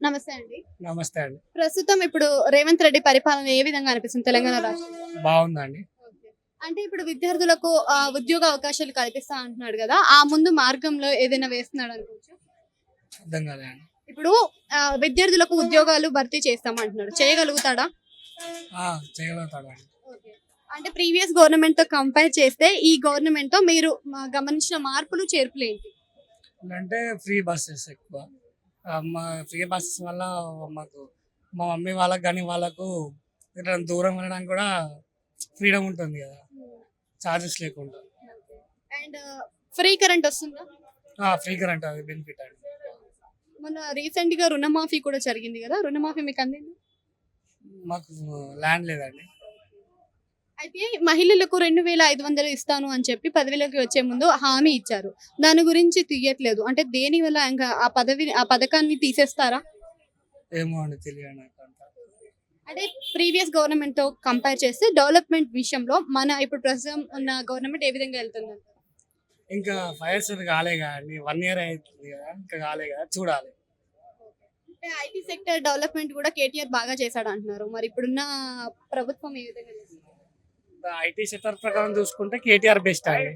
నమస్తే అండి. నమస్తే అండి. ప్రస్తుతం ఇప్పుడు రేవంత్ రెడ్డి పరిపాలన ఏ విధంగా అనిపిస్తుంది తెలంగాణ రాష్ట్రంలో? బావుందండి. ఓకే. అంటే ఇప్పుడు విద్యార్థులకు ఉద్యోగ అవకాశాలు కల్పిస్తా అంటున్నాడు గదా! ఆ ముందు మార్గంలో ఏదైనా వేస్తున్నాడు అనుకోవచ్చా? అర్థం కాలేదండి. ఇప్పుడు విద్యార్థులకు ఉద్యోగాలు భర్తీ చేస్తాం అంటున్నాడు. చేయగలుగుతాడా? ఆ! చేయగలుగుతాడండి. ఓకే. అంటే ప్రీవియస్ గవర్నమెంట్‌తో కంపేర్ చేస్తే ఈ గవర్నమెంట్‌తో మీరు గమనించిన మార్పులు, చేర్పులేంటి? అంటే ఫ్రీ బసెస్ ఎక్కువ. మా ఫ్రీ బసెస్ వల్ల మాకు మా మమ్మీ వాళ్ళకి గాని, వాళ్ళకు ఎటైనా దూరం వెళ్ళడానికి కూడా ఫ్రీడమ్ ఉంటుంది కదా! చార్జెస్ లేకుండా. అండ్ ఫ్రీ కరెంట్ వస్తుందా? ఫ్రీ కరెంట్ అది బెనిఫిట్ అండి. మొన్న రీసెంట్‌గా రుణమాఫీ కూడా జరిగింది గదా! రుణమాఫీ మీకు అందిందా? మాకు ల్యాండ్ లేదండి. అయితే మహిళలకు 2500 ఇస్తాను అని చెప్పి 10,000కి వచ్చే ముందు హామీ ఇచ్చారు. దాని గురించి తీయట్లేదు. అంటే దేనివల్ల ఇంకా ఆ పథకాన్ని తీసేస్తారా? ఏమో అండి తెలియదు నాకంత. అంటే ప్రీవియస్ గవర్నమెంట్‌తో కంపేర్ చేస్తే డెవలప్‌మెంట్ విషయంలో మన ఇప్పుడు ప్రస్తుతం ఉన్న గవర్నమెంట్ ఏ విధంగా వెళ్తుందంటారు? ఇంకా 5 ఇయర్స్ కాలే కదండీ. 1 ఇయర్ అయితుంది కదా! ఇంకా కాలే కదా! చూడాలి. అంటే ఐటీ సెక్టర్ డెవలప్‌మెంట్ కూడా కేటీఆర్ బాగా చేశాడంటున్నారు. మరి ఇప్పుడున్న ప్రభుత్వం ఏ విధంగా చేస్తుంది? ఐటీ సెక్టర్ ప్రకారం చూసుకుంటే కేటీఆర్ బెస్ట్ అండి.